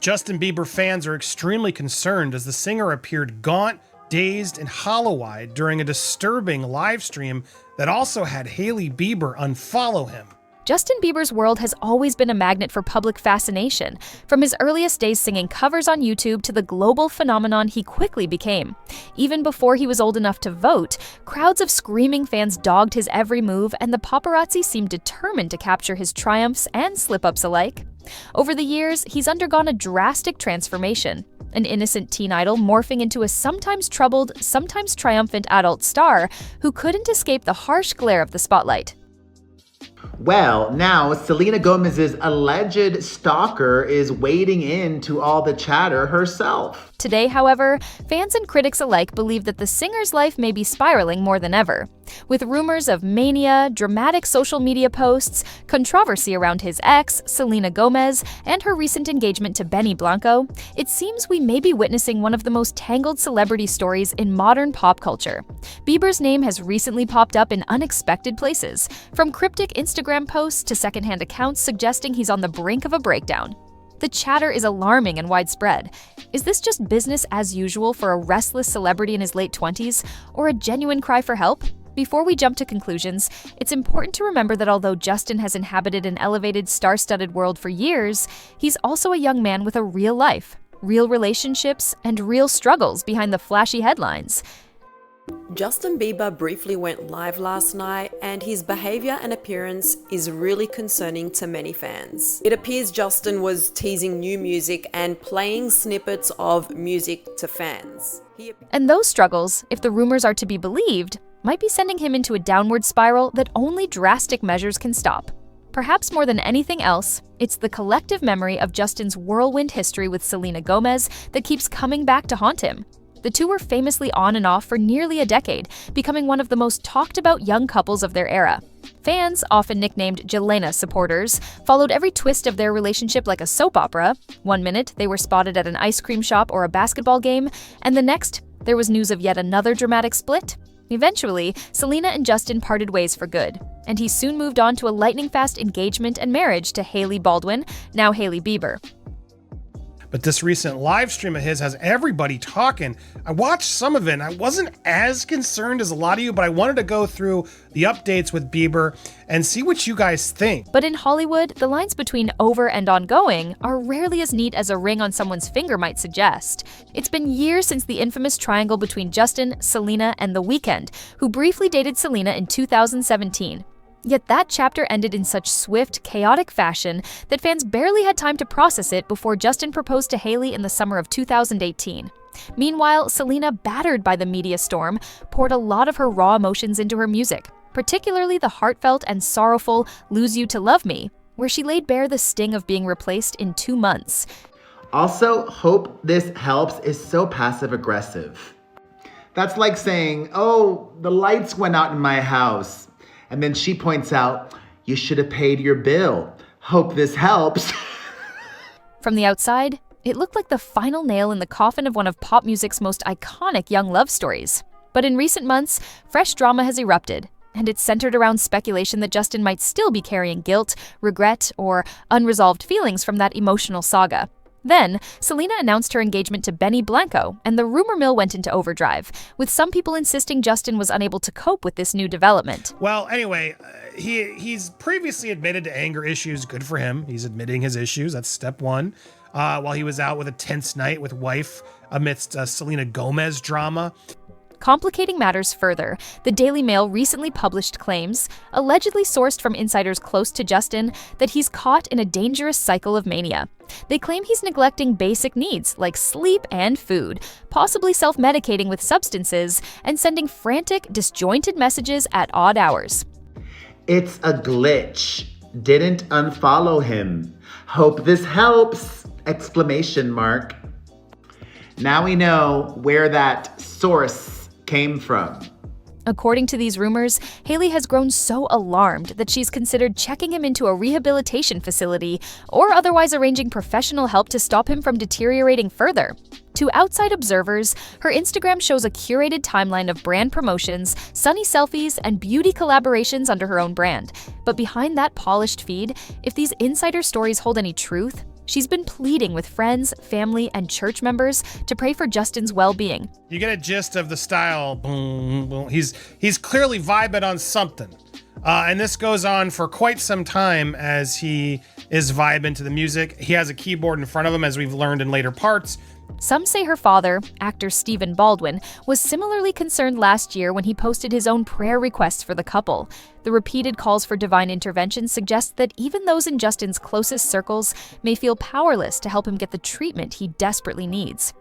Justin Bieber fans are extremely concerned as the singer appeared gaunt, dazed, and hollow-eyed during a disturbing live stream that also had Hailey Bieber unfollow him. Justin Bieber's world has always been a magnet for public fascination, from his earliest days singing covers on YouTube to the global phenomenon he quickly became. Even before he was old enough to vote, crowds of screaming fans dogged his every move, and the paparazzi seemed determined to capture his triumphs and slip-ups alike. Over the years, he's undergone a drastic transformation. An innocent teen idol morphing into a sometimes troubled, sometimes triumphant adult star who couldn't escape the harsh glare of the spotlight. Well, now Selena Gomez's alleged stalker is wading into all the chatter herself. Today, however, fans and critics alike believe that the singer's life may be spiraling more than ever. With rumors of mania, dramatic social media posts, controversy around his ex, Selena Gomez, and her recent engagement to Benny Blanco, it seems we may be witnessing one of the most tangled celebrity stories in modern pop culture. Bieber's name has recently popped up in unexpected places, from cryptic Instagram posts to secondhand accounts suggesting he's on the brink of a breakdown. The chatter is alarming and widespread. Is this just business as usual for a restless celebrity in his late 20s, or a genuine cry for help? Before we jump to conclusions, it's important to remember that although Justin has inhabited an elevated, star-studded world for years, he's also a young man with a real life, real relationships, and real struggles behind the flashy headlines. Justin Bieber briefly went live last night, and his behavior and appearance is really concerning to many fans. It appears Justin was teasing new music and playing snippets of music to fans. And those struggles, if the rumors are to be believed, might be sending him into a downward spiral that only drastic measures can stop. Perhaps more than anything else, it's the collective memory of Justin's whirlwind history with Selena Gomez that keeps coming back to haunt him. The two were famously on and off for nearly a decade, becoming one of the most talked about young couples of their era. Fans, often nicknamed Jelena supporters, followed every twist of their relationship like a soap opera. One minute, they were spotted at an ice cream shop or a basketball game, and the next, there was news of yet another dramatic split. Eventually, Selena and Justin parted ways for good, and he soon moved on to a lightning-fast engagement and marriage to Hailey Baldwin, now Hailey Bieber. But this recent live stream of his has everybody talking. I watched some of it, and I wasn't as concerned as a lot of you, but I wanted to go through the updates with Bieber and see what you guys think. But in Hollywood, the lines between over and ongoing are rarely as neat as a ring on someone's finger might suggest. It's been years since the infamous triangle between Justin, Selena, and The Weeknd, who briefly dated Selena in 2017. Yet that chapter ended in such swift, chaotic fashion that fans barely had time to process it before Justin proposed to Hailey in the summer of 2018. Meanwhile, Selena, battered by the media storm, poured a lot of her raw emotions into her music, particularly the heartfelt and sorrowful Lose You to Love Me, where she laid bare the sting of being replaced in 2 months. Also, hope this helps is so passive-aggressive. That's like saying, oh, the lights went out in my house. And then she points out, you should have paid your bill. Hope this helps. From the outside, it looked like the final nail in the coffin of one of pop music's most iconic young love stories. But in recent months, fresh drama has erupted, and it's centered around speculation that Justin might still be carrying guilt, regret, or unresolved feelings from that emotional saga. Then, Selena announced her engagement to Benny Blanco, and the rumor mill went into overdrive, with some people insisting Justin was unable to cope with this new development. Well, anyway, he's previously admitted to anger issues. Good for him. He's admitting his issues. That's step one. While he was out with a tense night with wife amidst Selena Gomez drama. Complicating matters further, the Daily Mail recently published claims, allegedly sourced from insiders close to Justin, that he's caught in a dangerous cycle of mania. They claim he's neglecting basic needs like sleep and food, possibly self-medicating with substances, and sending frantic, disjointed messages at odd hours. It's a glitch. Didn't unfollow him. Hope this helps! Exclamation mark. Now we know where that source came from. According to these rumors, Hailey has grown so alarmed that she's considered checking him into a rehabilitation facility or otherwise arranging professional help to stop him from deteriorating further. To outside observers, her Instagram shows a curated timeline of brand promotions, sunny selfies, and beauty collaborations under her own brand. But behind that polished feed, if these insider stories hold any truth, She's been pleading with friends, family, and church members to pray for Justin's well-being. You get a gist of the style. Boom, boom. He's clearly vibing on something. And this goes on for quite some time as he is vibing to the music. He has a keyboard in front of him, as we've learned in later parts. Some say her father, actor Stephen Baldwin, was similarly concerned last year when he posted his own prayer requests for the couple. The repeated calls for divine intervention suggest that even those in Justin's closest circles may feel powerless to help him get the treatment he desperately needs.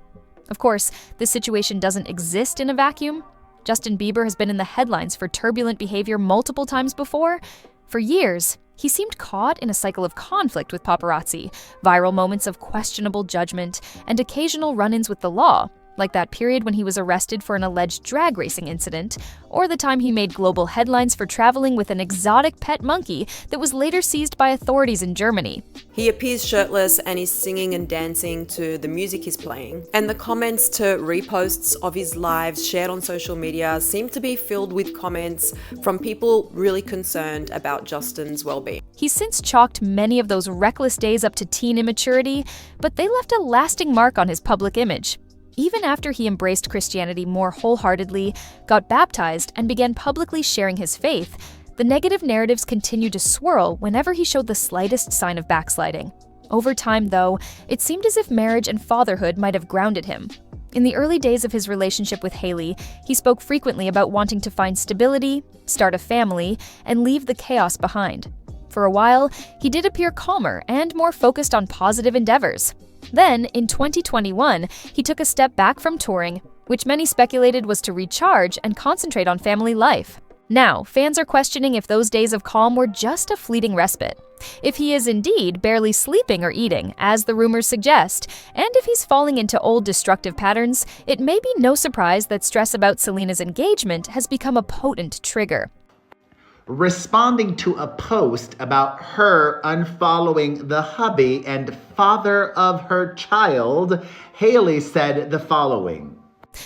Of course, this situation doesn't exist in a vacuum. Justin Bieber has been in the headlines for turbulent behavior multiple times before. For years, he seemed caught in a cycle of conflict with paparazzi, viral moments of questionable judgment, and occasional run-ins with the law, like that period when he was arrested for an alleged drag racing incident, or the time he made global headlines for traveling with an exotic pet monkey that was later seized by authorities in Germany. He appears shirtless and is singing and dancing to the music he's playing. And the comments to reposts of his lives shared on social media seem to be filled with comments from people really concerned about Justin's well-being. He's since chalked many of those reckless days up to teen immaturity, but they left a lasting mark on his public image. Even after he embraced Christianity more wholeheartedly, got baptized, and began publicly sharing his faith, the negative narratives continued to swirl whenever he showed the slightest sign of backsliding. Over time, though, it seemed as if marriage and fatherhood might have grounded him. In the early days of his relationship with Hailey, he spoke frequently about wanting to find stability, start a family, and leave the chaos behind. For a while, he did appear calmer and more focused on positive endeavors. Then, in 2021, he took a step back from touring, which many speculated was to recharge and concentrate on family life. Now, fans are questioning if those days of calm were just a fleeting respite, if he is indeed barely sleeping or eating, as the rumors suggest, and if he's falling into old destructive patterns. It may be no surprise that stress about Selena's engagement has become a potent trigger. Responding to a post about her unfollowing the hubby and father of her child, Hailey said the following.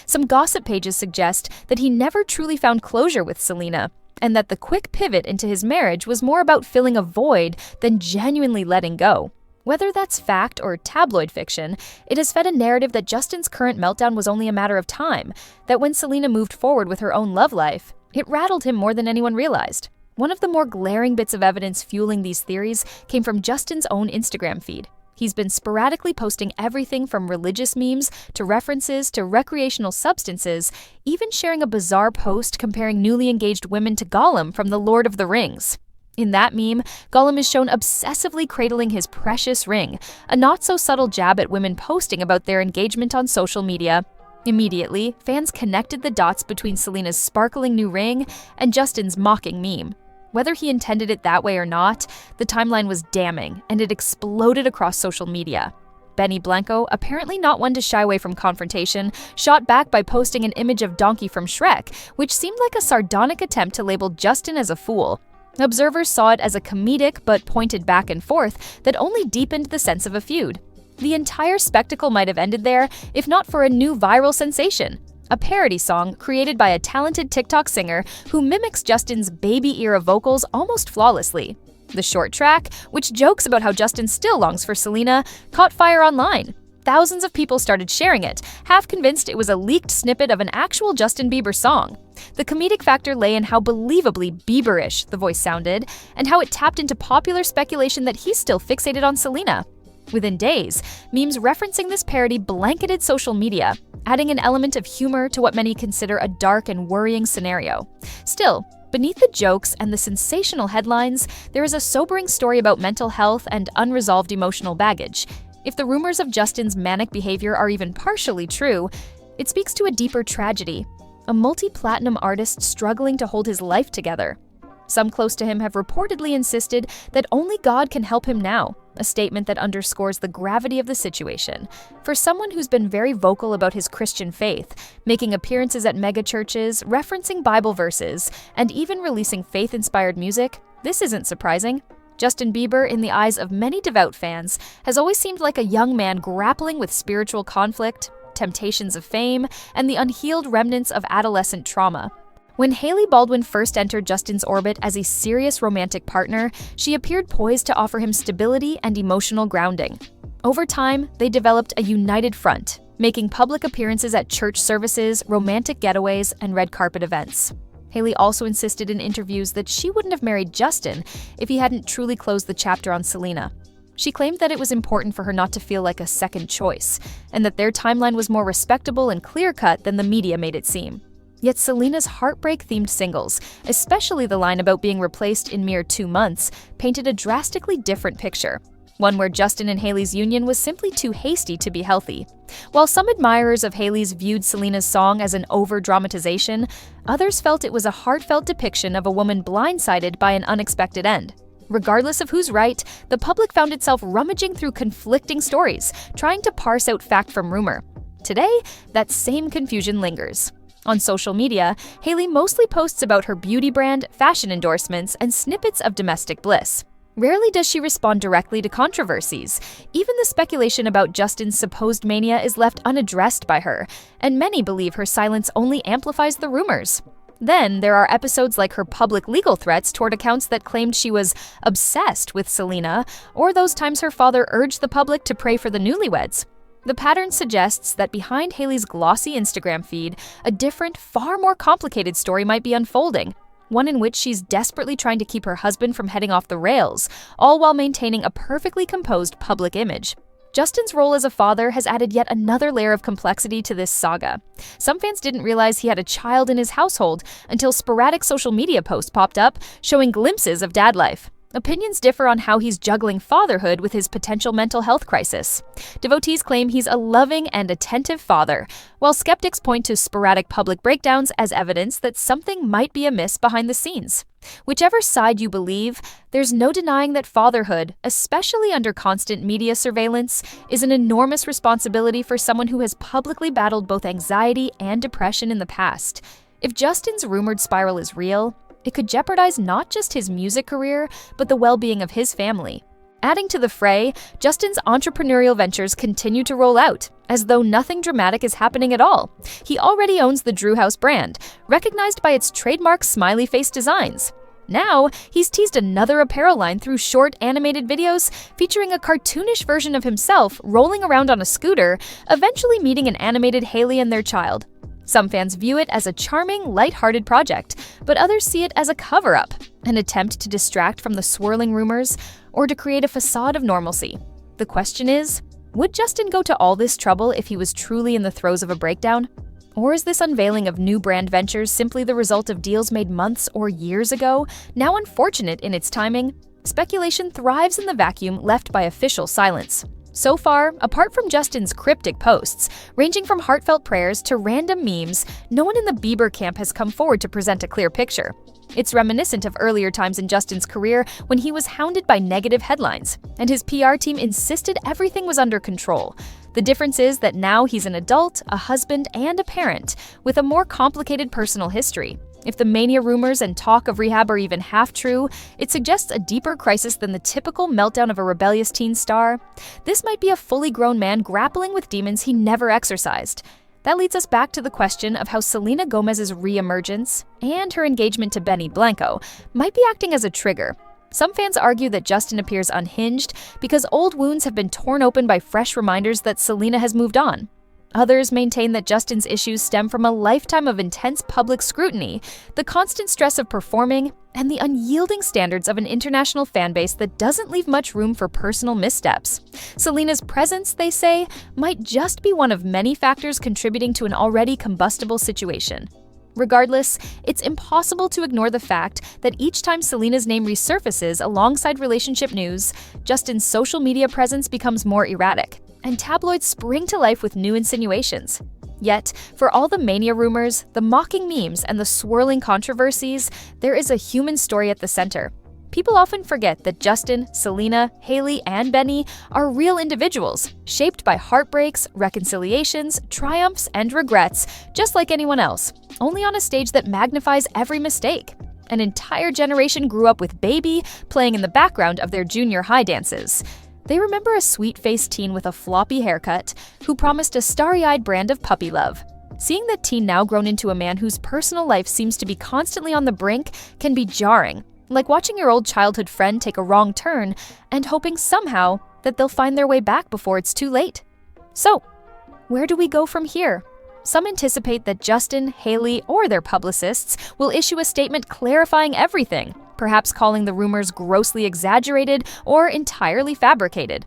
Some gossip pages suggest that he never truly found closure with Selena, and that the quick pivot into his marriage was more about filling a void than genuinely letting go. Whether that's fact or tabloid fiction, it has fed a narrative that Justin's current meltdown was only a matter of time, that when Selena moved forward with her own love life, it rattled him more than anyone realized. One of the more glaring bits of evidence fueling these theories came from Justin's own Instagram feed. He's been sporadically posting everything from religious memes to references to recreational substances, even sharing a bizarre post comparing newly engaged women to Gollum from The Lord of the Rings. In that meme, Gollum is shown obsessively cradling his precious ring, a not-so-subtle jab at women posting about their engagement on social media. Immediately, fans connected the dots between Selena's sparkling new ring and Justin's mocking meme. Whether he intended it that way or not, the timeline was damning, and it exploded across social media. Benny Blanco, apparently not one to shy away from confrontation, shot back by posting an image of Donkey from Shrek, which seemed like a sardonic attempt to label Justin as a fool. Observers saw it as a comedic but pointed back and forth that only deepened the sense of a feud. The entire spectacle might have ended there, if not for a new viral sensation. A parody song created by a talented TikTok singer who mimics Justin's baby-era vocals almost flawlessly. The short track, which jokes about how Justin still longs for Selena, caught fire online. Thousands of people started sharing it, half convinced it was a leaked snippet of an actual Justin Bieber song. The comedic factor lay in how believably Bieber-ish the voice sounded, and how it tapped into popular speculation that he's still fixated on Selena. Within days, memes referencing this parody blanketed social media, adding an element of humor to what many consider a dark and worrying scenario. Still, beneath the jokes and the sensational headlines, there is a sobering story about mental health and unresolved emotional baggage. If the rumors of Justin's manic behavior are even partially true, it speaks to a deeper tragedy, a multi-platinum artist struggling to hold his life together. Some close to him have reportedly insisted that only God can help him now, a statement that underscores the gravity of the situation. For someone who's been very vocal about his Christian faith, making appearances at megachurches, referencing Bible verses, and even releasing faith-inspired music, this isn't surprising. Justin Bieber, in the eyes of many devout fans, has always seemed like a young man grappling with spiritual conflict, temptations of fame, and the unhealed remnants of adolescent trauma. When Hailey Baldwin first entered Justin's orbit as a serious romantic partner, she appeared poised to offer him stability and emotional grounding. Over time, they developed a united front, making public appearances at church services, romantic getaways, and red carpet events. Hailey also insisted in interviews that she wouldn't have married Justin if he hadn't truly closed the chapter on Selena. She claimed that it was important for her not to feel like a second choice, and that their timeline was more respectable and clear-cut than the media made it seem. Yet Selena's heartbreak-themed singles, especially the line about being replaced in mere 2 months, painted a drastically different picture. One where Justin and Hailey's union was simply too hasty to be healthy. While some admirers of Hailey's viewed Selena's song as an over-dramatization, others felt it was a heartfelt depiction of a woman blindsided by an unexpected end. Regardless of who's right, the public found itself rummaging through conflicting stories, trying to parse out fact from rumor. Today, that same confusion lingers. On social media, Hailey mostly posts about her beauty brand, fashion endorsements, and snippets of domestic bliss. Rarely does she respond directly to controversies. Even the speculation about Justin's supposed mania is left unaddressed by her, and many believe her silence only amplifies the rumors. Then, there are episodes like her public legal threats toward accounts that claimed she was obsessed with Selena, or those times her father urged the public to pray for the newlyweds. The pattern suggests that behind Hailey's glossy Instagram feed, a different, far more complicated story might be unfolding. One in which she's desperately trying to keep her husband from heading off the rails, all while maintaining a perfectly composed public image. Justin's role as a father has added yet another layer of complexity to this saga. Some fans didn't realize he had a child in his household until sporadic social media posts popped up showing glimpses of dad life. Opinions differ on how he's juggling fatherhood with his potential mental health crisis. Devotees claim he's a loving and attentive father, while skeptics point to sporadic public breakdowns as evidence that something might be amiss behind the scenes. Whichever side you believe, there's no denying that fatherhood, especially under constant media surveillance, is an enormous responsibility for someone who has publicly battled both anxiety and depression in the past. If Justin's rumored spiral is real, it could jeopardize not just his music career, but the well-being of his family. Adding to the fray, Justin's entrepreneurial ventures continue to roll out, as though nothing dramatic is happening at all. He already owns the Drew House brand, recognized by its trademark smiley face designs. Now, he's teased another apparel line through short animated videos featuring a cartoonish version of himself rolling around on a scooter, eventually meeting an animated Hailey and their child. Some fans view it as a charming, light-hearted project, but others see it as a cover-up, an attempt to distract from the swirling rumors or to create a facade of normalcy. The question is, would Justin go to all this trouble if he was truly in the throes of a breakdown? Or is this unveiling of new brand ventures simply the result of deals made months or years ago, now unfortunate in its timing? Speculation thrives in the vacuum left by official silence. So far, apart from Justin's cryptic posts, ranging from heartfelt prayers to random memes, no one in the Bieber camp has come forward to present a clear picture. It's reminiscent of earlier times in Justin's career when he was hounded by negative headlines, and his PR team insisted everything was under control. The difference is that now he's an adult, a husband, and a parent, with a more complicated personal history. If the mania rumors and talk of rehab are even half true, it suggests a deeper crisis than the typical meltdown of a rebellious teen star. This might be a fully grown man grappling with demons he never exorcised. That leads us back to the question of how Selena Gomez's re-emergence and her engagement to Benny Blanco might be acting as a trigger. Some fans argue that Justin appears unhinged because old wounds have been torn open by fresh reminders that Selena has moved on. Others maintain that Justin's issues stem from a lifetime of intense public scrutiny, the constant stress of performing, and the unyielding standards of an international fanbase that doesn't leave much room for personal missteps. Selena's presence, they say, might just be one of many factors contributing to an already combustible situation. Regardless, it's impossible to ignore the fact that each time Selena's name resurfaces alongside relationship news, Justin's social media presence becomes more erratic, and tabloids spring to life with new insinuations. Yet, for all the mania rumors, the mocking memes, and the swirling controversies, there is a human story at the center. People often forget that Justin, Selena, Hailey, and Benny are real individuals, shaped by heartbreaks, reconciliations, triumphs, and regrets, just like anyone else, only on a stage that magnifies every mistake. An entire generation grew up with Baby playing in the background of their junior high dances. They remember a sweet-faced teen with a floppy haircut who promised a starry-eyed brand of puppy love. Seeing that teen now grown into a man whose personal life seems to be constantly on the brink can be jarring. Like watching your old childhood friend take a wrong turn and hoping somehow that they'll find their way back before it's too late. So, where do we go from here? Some anticipate that Justin, Hailey, or their publicists will issue a statement clarifying everything, perhaps calling the rumors grossly exaggerated or entirely fabricated.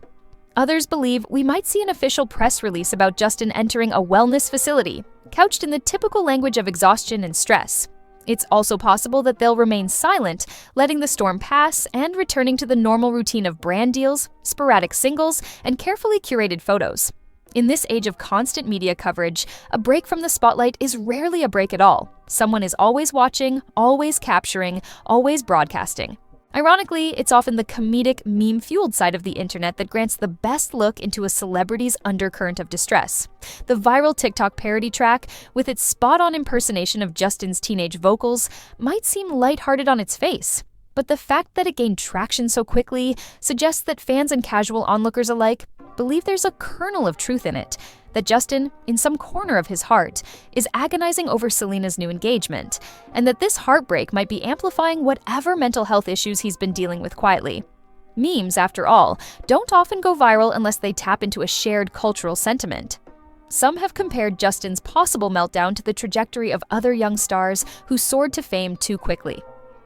Others believe we might see an official press release about Justin entering a wellness facility, couched in the typical language of exhaustion and stress. It's also possible that they'll remain silent, letting the storm pass and returning to the normal routine of brand deals, sporadic singles, and carefully curated photos. In this age of constant media coverage, a break from the spotlight is rarely a break at all. Someone is always watching, always capturing, always broadcasting. Ironically, it's often the comedic, meme-fueled side of the internet that grants the best look into a celebrity's undercurrent of distress. The viral TikTok parody track, with its spot-on impersonation of Justin's teenage vocals, might seem lighthearted on its face. But the fact that it gained traction so quickly suggests that fans and casual onlookers alike believe there's a kernel of truth in it, that Justin, in some corner of his heart, is agonizing over Selena's new engagement, and that this heartbreak might be amplifying whatever mental health issues he's been dealing with quietly. Memes, after all, don't often go viral unless they tap into a shared cultural sentiment. Some have compared Justin's possible meltdown to the trajectory of other young stars who soared to fame too quickly.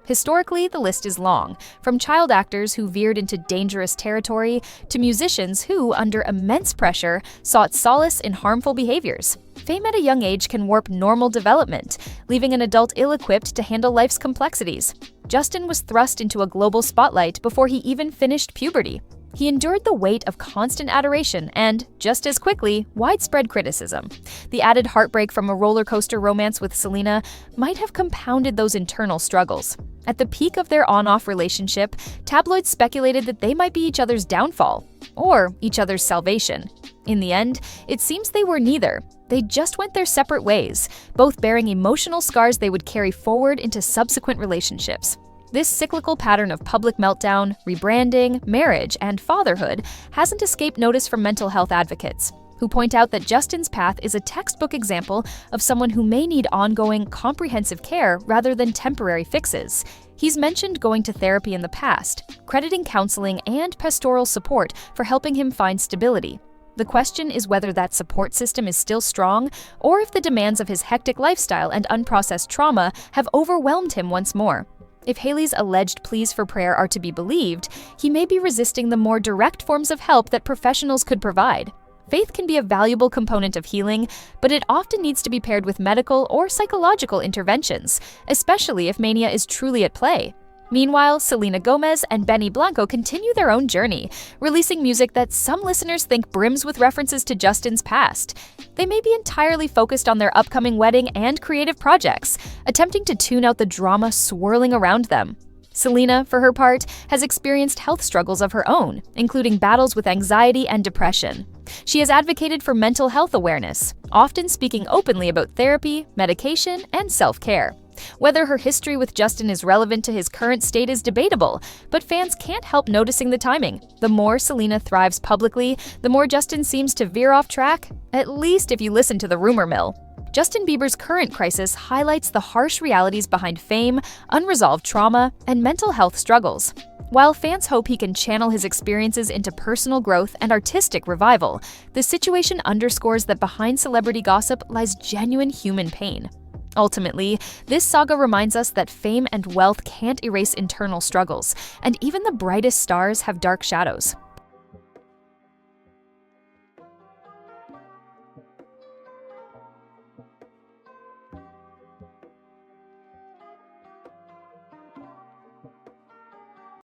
Historically, the list is long, from child actors who veered into dangerous territory to musicians who, under immense pressure, sought solace in harmful behaviors. Fame at a young age can warp normal development, leaving an adult ill-equipped to handle life's complexities. Justin was thrust into a global spotlight before he even finished puberty. He endured the weight of constant adoration and, just as quickly, widespread criticism. The added heartbreak from a roller coaster romance with Selena might have compounded those internal struggles. At the peak of their on-off relationship, tabloids speculated that they might be each other's downfall, or each other's salvation. In the end, it seems they were neither. They just went their separate ways, both bearing emotional scars they would carry forward into subsequent relationships. This cyclical pattern of public meltdown, rebranding, marriage, and fatherhood hasn't escaped notice from mental health advocates, who point out that Justin's path is a textbook example of someone who may need ongoing, comprehensive care rather than temporary fixes. He's mentioned going to therapy in the past, crediting counseling and pastoral support for helping him find stability. The question is whether that support system is still strong, or if the demands of his hectic lifestyle and unprocessed trauma have overwhelmed him once more. If Hailey's alleged pleas for prayer are to be believed, he may be resisting the more direct forms of help that professionals could provide. Faith can be a valuable component of healing, but it often needs to be paired with medical or psychological interventions, especially if mania is truly at play. Meanwhile, Selena Gomez and Benny Blanco continue their own journey, releasing music that some listeners think brims with references to Justin's past. They may be entirely focused on their upcoming wedding and creative projects, attempting to tune out the drama swirling around them. Selena, for her part, has experienced health struggles of her own, including battles with anxiety and depression. She has advocated for mental health awareness, often speaking openly about therapy, medication, and self-care. Whether her history with Justin is relevant to his current state is debatable, but fans can't help noticing the timing. The more Selena thrives publicly, the more Justin seems to veer off track, at least if you listen to the rumor mill. Justin Bieber's current crisis highlights the harsh realities behind fame, unresolved trauma, and mental health struggles. While fans hope he can channel his experiences into personal growth and artistic revival, the situation underscores that behind celebrity gossip lies genuine human pain. Ultimately, this saga reminds us that fame and wealth can't erase internal struggles, and even the brightest stars have dark shadows.